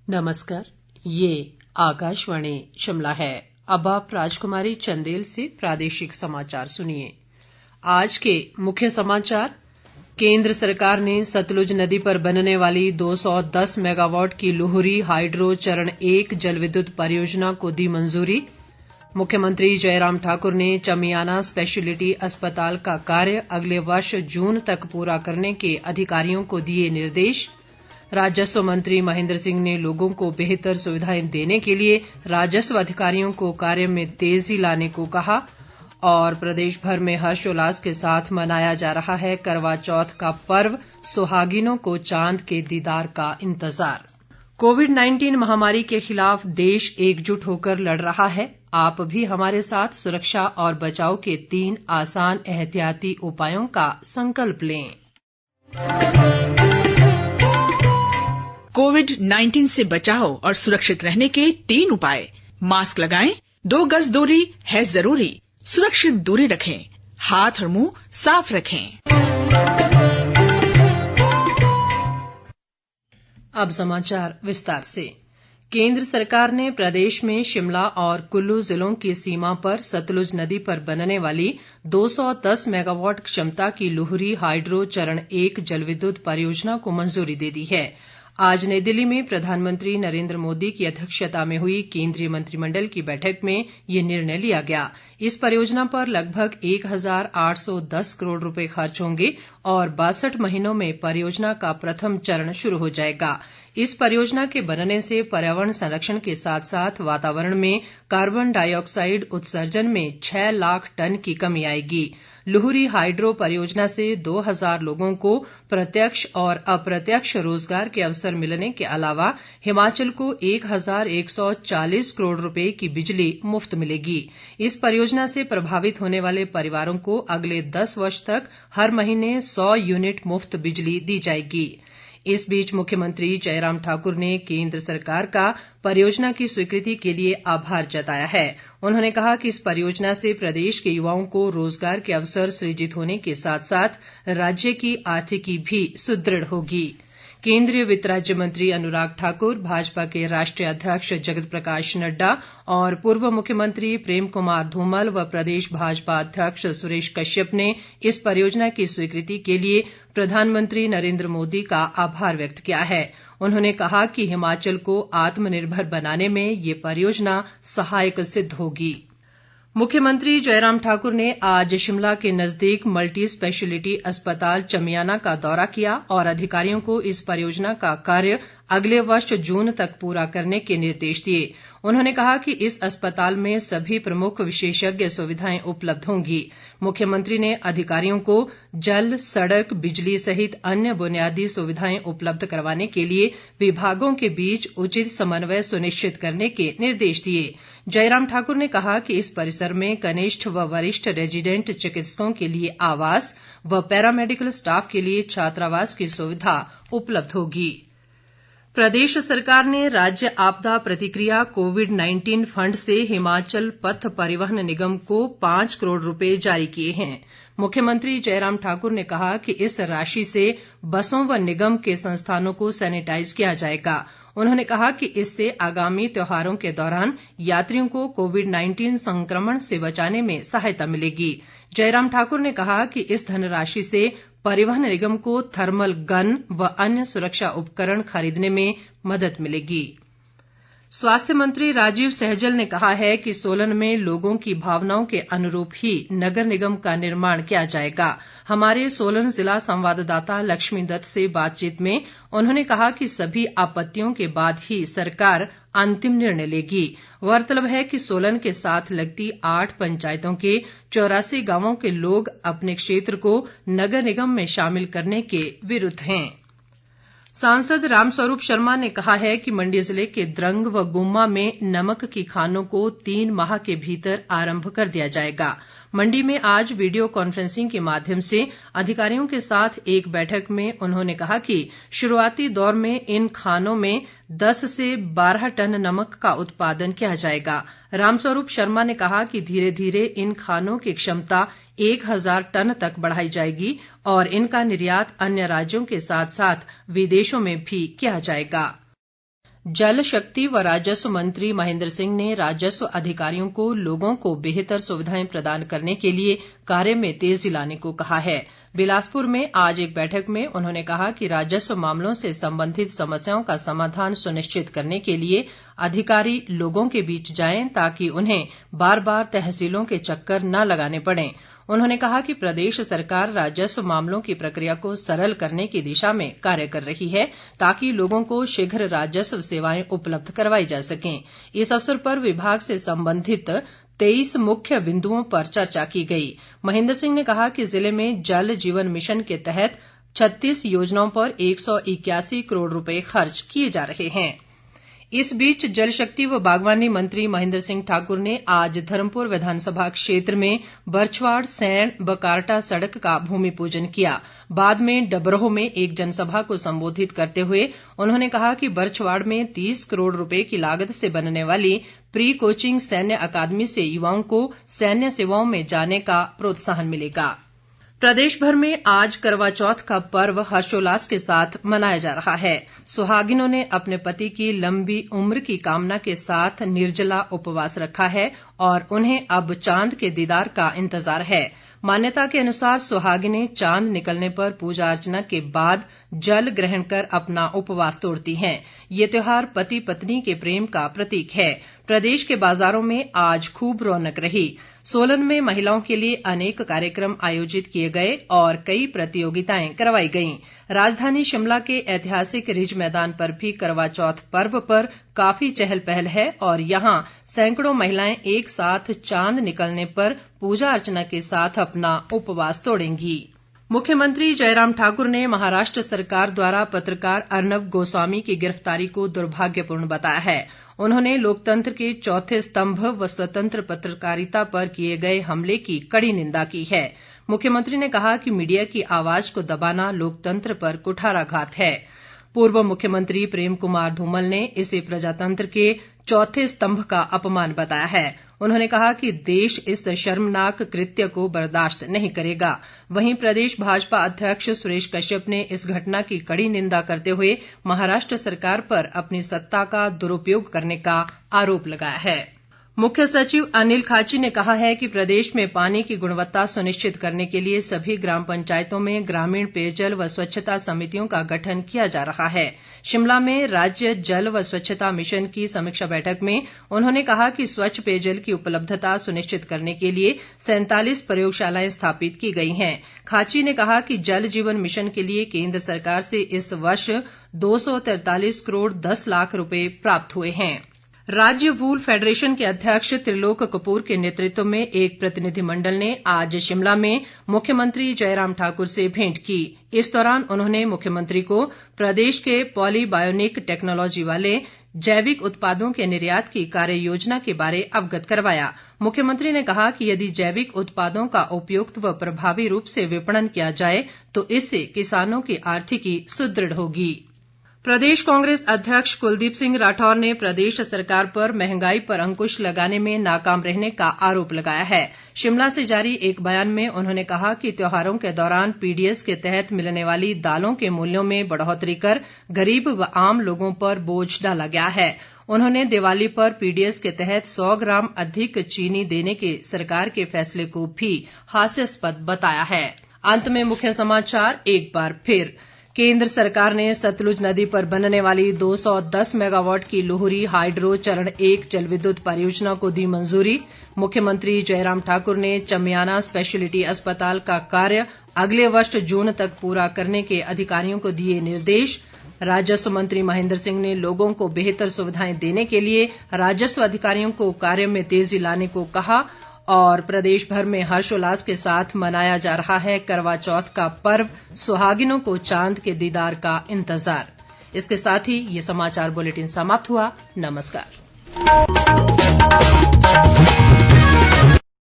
नमस्कार, ये आकाशवाणी शिमला है। अब आप राजकुमारी चंदेल से प्रादेशिक समाचार सुनिए। आज के मुख्य समाचार। केंद्र सरकार ने सतलुज नदी पर बनने वाली 210 मेगावाट की लुहरी हाइड्रो चरण 1 जलविद्युत परियोजना को दी मंजूरी। मुख्यमंत्री जयराम ठाकुर ने चमियाना स्पेशलिटी अस्पताल का कार्य अगले वर्ष जून तक पूरा करने के अधिकारियों को दिए निर्देश। राजस्व मंत्री महेंद्र सिंह ने लोगों को बेहतर सुविधाएं देने के लिए राजस्व अधिकारियों को कार्य में तेजी लाने को कहा। और प्रदेश भर में हर्षोल्लास के साथ मनाया जा रहा है करवा चौथ का पर्व, सुहागिनों को चांद के दीदार का इंतजार। कोविड-19 महामारी के खिलाफ देश एकजुट होकर लड़ रहा है। आप भी हमारे साथ सुरक्षा और बचाव के 3 आसान एहतियाती उपायों का संकल्प लें। कोविड-19 से बचाव और सुरक्षित रहने के 3 उपाय। मास्क लगाएं, 2 गज दूरी है जरूरी, सुरक्षित दूरी रखें, हाथ और मुंह साफ रखें। अब समाचार विस्तार से। केंद्र सरकार ने प्रदेश में शिमला और कुल्लू जिलों की सीमा पर सतलुज नदी पर बनने वाली 210 मेगावाट क्षमता की लुहरी हाइड्रो चरण 1 जलविद्युत परियोजना को मंजूरी दे दी है। आज नई दिल्ली में प्रधानमंत्री नरेंद्र मोदी की अध्यक्षता में हुई केंद्रीय मंत्रिमंडल की बैठक में ये निर्णय लिया गया। इस परियोजना पर लगभग 1810 करोड़ रुपए खर्च होंगे और 62 महीनों में परियोजना का प्रथम चरण शुरू हो जाएगा। इस परियोजना के बनने से पर्यावरण संरक्षण के साथ साथ वातावरण में कार्बन डाइऑक्साइड उत्सर्जन में 6 लाख टन की कमी आएगी। लुहरी हाइड्रो परियोजना से 2000 लोगों को प्रत्यक्ष और अप्रत्यक्ष रोजगार के अवसर मिलने के अलावा हिमाचल को 1140 करोड़ रुपए की बिजली मुफ्त मिलेगी। इस परियोजना से प्रभावित होने वाले परिवारों को अगले 10 वर्ष तक हर महीने 100 यूनिट मुफ्त बिजली दी जाएगी। इस बीच मुख्यमंत्री जयराम ठाकुर ने केंद्र सरकार का परियोजना की स्वीकृति के लिए आभार जताया है। उन्होंने कहा कि इस परियोजना से प्रदेश के युवाओं को रोजगार के अवसर सृजित होने के साथ साथ राज्य की आर्थिकी भी सुदृढ़ होगी। केंद्रीय वित्त राज्य मंत्री अनुराग ठाकुर, भाजपा के राष्ट्रीय अध्यक्ष जगत प्रकाश नड्डा और पूर्व मुख्यमंत्री प्रेम कुमार धूमल व प्रदेश भाजपा अध्यक्ष सुरेश कश्यप ने इस परियोजना की स्वीकृति के लिए प्रधानमंत्री नरेंद्र मोदी का आभार व्यक्त किया है। उन्होंने कहा कि हिमाचल को आत्मनिर्भर बनाने में ये परियोजना सहायक सिद्ध होगी। मुख्यमंत्री जयराम ठाकुर ने आज शिमला के नजदीक मल्टी स्पेशलिटी अस्पताल चमियाना का दौरा किया और अधिकारियों को इस परियोजना का कार्य अगले वर्ष जून तक पूरा करने के निर्देश दिए। उन्होंने कहा कि इस अस्पताल में सभी प्रमुख विशेषज्ञ सुविधाएं उपलब्ध होंगी। मुख्यमंत्री ने अधिकारियों को जल, सड़क, बिजली सहित अन्य बुनियादी सुविधाएं उपलब्ध करवाने के लिए विभागों के बीच उचित समन्वय सुनिश्चित करने के निर्देश दिए। जयराम ठाकुर ने कहा कि इस परिसर में कनिष्ठ व वरिष्ठ रेजिडेंट चिकित्सकों के लिए आवास व पैरामेडिकल स्टाफ के लिए छात्रावास की सुविधा उपलब्ध होगी। प्रदेश सरकार ने राज्य आपदा प्रतिक्रिया कोविड-19 फंड से हिमाचल पथ परिवहन निगम को 5 करोड़ रुपए जारी किए हैं। मुख्यमंत्री जयराम ठाकुर ने कहा कि इस राशि से बसों व निगम के संस्थानों को सैनिटाइज किया जाएगा। उन्होंने कहा कि इससे आगामी त्योहारों के दौरान यात्रियों को कोविड-19 संक्रमण से बचाने में सहायता मिलेगी। जयराम ठाकुर ने कहा कि इस धनराशि से परिवहन निगम को थर्मल गन व अन्य सुरक्षा उपकरण खरीदने में मदद मिलेगी। स्वास्थ्य मंत्री राजीव सहजल ने कहा है कि सोलन में लोगों की भावनाओं के अनुरूप ही नगर निगम का निर्माण किया जाएगा। हमारे सोलन जिला संवाददाता लक्ष्मी दत्त से बातचीत में उन्होंने कहा कि सभी आपत्तियों के बाद ही सरकार अंतिम निर्णय लेगी। गौरतलब है कि सोलन के साथ लगती 8 पंचायतों के 84 गांवों के लोग अपने क्षेत्र को नगर निगम में शामिल करने के विरुद्ध हैं। सांसद रामस्वरूप शर्मा ने कहा है कि मंडी जिले के द्रंग व गुम्मा में नमक की खानों को 3 माह के भीतर आरंभ कर दिया जाएगा। मंडी में आज वीडियो कॉन्फ्रेंसिंग के माध्यम से अधिकारियों के साथ एक बैठक में उन्होंने कहा कि शुरुआती दौर में इन खानों में 10 से 12 टन नमक का उत्पादन किया जाएगा। रामस्वरूप शर्मा ने कहा कि धीरे धीरे इन खानों की क्षमता 1000 टन तक बढ़ाई जाएगी और इनका निर्यात अन्य राज्यों के साथ साथ विदेशों में भी किया जाएगा। जल शक्ति व राजस्व मंत्री महेंद्र सिंह ने राजस्व अधिकारियों को लोगों को बेहतर सुविधाएं प्रदान करने के लिए कार्य में तेजी लाने को कहा है। बिलासपुर में आज एक बैठक में उन्होंने कहा कि राजस्व मामलों से संबंधित समस्याओं का समाधान सुनिश्चित करने के लिए अधिकारी लोगों के बीच जाएं ताकि उन्हें बार बार तहसीलों के चक्कर न लगाने पड़ें। उन्होंने कहा कि प्रदेश सरकार राजस्व मामलों की प्रक्रिया को सरल करने की दिशा में कार्य कर रही है ताकि लोगों को शीघ्र राजस्व सेवाएं उपलब्ध करवाई जा सकें। इस अवसर पर विभाग से संबंधित 23 मुख्य बिंदुओं पर चर्चा की गई। महेंद्र सिंह ने कहा कि जिले में जल जीवन मिशन के तहत 36 योजनाओं पर 181 करोड़ रुपए खर्च किए जा रहे हैं। इस बीच जल शक्ति व बागवानी मंत्री महेंद्र सिंह ठाकुर ने आज धर्मपुर विधानसभा क्षेत्र में बरछवाड़ सैण बकारटा सड़क का भूमि पूजन किया। बाद में डबरोह में एक जनसभा को संबोधित करते हुए उन्होंने कहा कि बरछवाड़ में 30 करोड़ रुपए की लागत से बनने वाली प्री कोचिंग सैन्य अकादमी से युवाओं को सैन्य सेवाओं में जाने का प्रोत्साहन मिलेगा। प्रदेश भर में आज करवा चौथ का पर्व हर्षोल्लास के साथ मनाया जा रहा है। सुहागिनों ने अपने पति की लंबी उम्र की कामना के साथ निर्जला उपवास रखा है और उन्हें अब चांद के दीदार का इंतजार है। मान्यता के अनुसार सुहागिनें चांद निकलने पर पूजा अर्चना के बाद जल ग्रहण कर अपना उपवास तोड़ती हैं। ये त्योहार पति पत्नी के प्रेम का प्रतीक है। प्रदेश के बाजारों में आज खूब रौनक रही। सोलन में महिलाओं के लिए अनेक कार्यक्रम आयोजित किए गए और कई प्रतियोगिताएं करवाई गईं। राजधानी शिमला के ऐतिहासिक रिज मैदान पर भी करवा चौथ पर्व पर काफी चहल पहल है और यहां सैकड़ों महिलाएं एक साथ चांद निकलने पर पूजा अर्चना के साथ अपना उपवास तोड़ेंगी। मुख्यमंत्री जयराम ठाकुर ने महाराष्ट्र सरकार द्वारा पत्रकार अर्नब गोस्वामी की गिरफ्तारी को दुर्भाग्यपूर्ण बताया है। उन्होंने लोकतंत्र के चौथे स्तंभ व स्वतंत्र पत्रकारिता पर किए गए हमले की कड़ी निंदा की है। मुख्यमंत्री ने कहा कि मीडिया की आवाज को दबाना लोकतंत्र पर कुठाराघात है। पूर्व मुख्यमंत्री प्रेम कुमार धूमल ने इसे प्रजातंत्र के चौथे स्तंभ का अपमान बताया है। उन्होंने कहा कि देश इस शर्मनाक कृत्य को बर्दाश्त नहीं करेगा। वहीं प्रदेश भाजपा अध्यक्ष सुरेश कश्यप ने इस घटना की कड़ी निंदा करते हुए महाराष्ट्र सरकार पर अपनी सत्ता का दुरुपयोग करने का आरोप लगाया है। मुख्य सचिव अनिल खाची ने कहा है कि प्रदेश में पानी की गुणवत्ता सुनिश्चित करने के लिए सभी ग्राम पंचायतों में ग्रामीण पेयजल व स्वच्छता समितियों का गठन किया जा रहा है। शिमला में राज्य जल व स्वच्छता मिशन की समीक्षा बैठक में उन्होंने कहा कि स्वच्छ पेयजल की उपलब्धता सुनिश्चित करने के लिए 47 प्रयोगशालाएं स्थापित की गई हैं। खाची ने कहा कि जल जीवन मिशन के लिए केंद्र सरकार से इस वर्ष 243 करोड़ 10 लाख रुपए प्राप्त हुए हैं। राज्य वूल फेडरेशन के अध्यक्ष त्रिलोक कपूर के नेतृत्व में एक प्रतिनिधिमंडल ने आज शिमला में मुख्यमंत्री जयराम ठाकुर से भेंट की। इस दौरान उन्होंने मुख्यमंत्री को प्रदेश के पॉलीबायोनिक टेक्नोलॉजी वाले जैविक उत्पादों के निर्यात की कार्य योजना के बारे अवगत करवाया। मुख्यमंत्री ने कहा कि यदि जैविक उत्पादों का उपयुक्त व प्रभावी रूप से विपणन किया जाए तो इससे किसानों की आर्थिकी सुदृढ़ होगी। प्रदेश कांग्रेस अध्यक्ष कुलदीप सिंह राठौर ने प्रदेश सरकार पर महंगाई पर अंकुश लगाने में नाकाम रहने का आरोप लगाया है। शिमला से जारी एक बयान में उन्होंने कहा कि त्योहारों के दौरान पीडीएस के तहत मिलने वाली दालों के मूल्यों में बढ़ोतरी कर गरीब व आम लोगों पर बोझ डाला गया है। उन्होंने दिवाली पर पीडीएस के तहत 100 ग्राम अधिक चीनी देने के सरकार के फैसले को भी हास्यास्पद बताया है। अंत में मुख्य समाचार एक बार फिर। केंद्र सरकार ने सतलुज नदी पर बनने वाली 210 मेगावाट की लोहरी हाइड्रो चरण 1 जल विद्युत परियोजना को दी मंजूरी। मुख्यमंत्री जयराम ठाकुर ने चमियाना स्पेशलिटी अस्पताल का कार्य अगले वर्ष जून तक पूरा करने के अधिकारियों को दिए निर्देश। राजस्व मंत्री महेंद्र सिंह ने लोगों को बेहतर सुविधाएं देने के लिए राजस्व अधिकारियों को कार्य में तेजी लाने को कहा। और प्रदेश भर में हर्षोल्लास के साथ मनाया जा रहा है करवा चौथ का पर्व, सुहागिनों को चांद के दीदार का इंतजार। इसके साथ ही ये समाचार बुलेटिन समाप्त हुआ। नमस्कार।